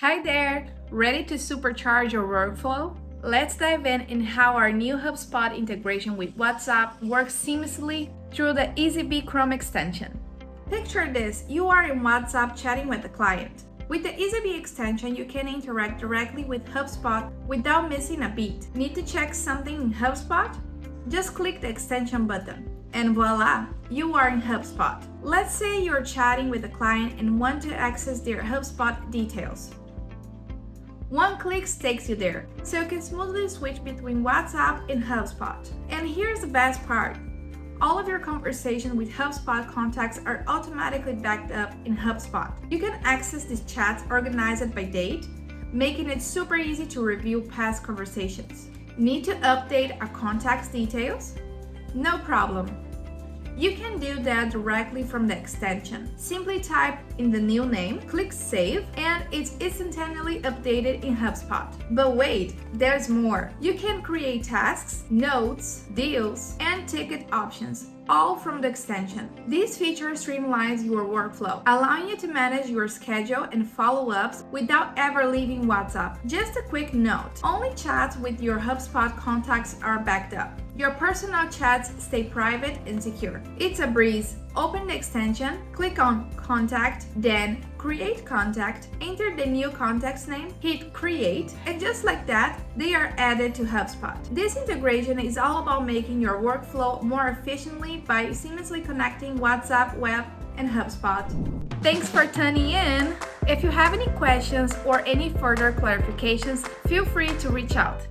Hi there! Ready to supercharge your workflow? Let's dive in how our new Hubspot integration with WhatsApp works seamlessly through the Eazybe Chrome Extension. Picture this, you are in WhatsApp chatting with a client. With the Eazybe extension, you can interact directly with Hubspot without missing a beat. Need to check something in Hubspot? Just click the extension button. And voila, you are in Hubspot. Let's say you're chatting with a client and want to access their Hubspot details. One click takes you there, so you can smoothly switch between WhatsApp and Hubspot. And here's the best part. All of your conversations with Hubspot contacts are automatically backed up in Hubspot. You can access these chats organized by date, making it super easy to review past conversations. Need to update a contact's details? No problem. You can do that directly from the extension. Simply type in the new name, click Save, and it's instantaneously updated in Hubspot. But wait, there's more. You can create tasks, notes, deals, and ticket options, all from the extension. This feature streamlines your workflow, allowing you to manage your schedule and follow-ups without ever leaving WhatsApp. Just a quick note, only chats with your Hubspot contacts are backed up. Your personal chats stay private and secure. It's a breeze. Open the extension, click on Contact, then Create Contact, enter the new contact's name, hit Create, and just like that, they are added to Hubspot. This integration is all about making your workflow more efficiently by seamlessly connecting WhatsApp, web, and Hubspot. Thanks for tuning in! If you have any questions or any further clarifications, feel free to reach out.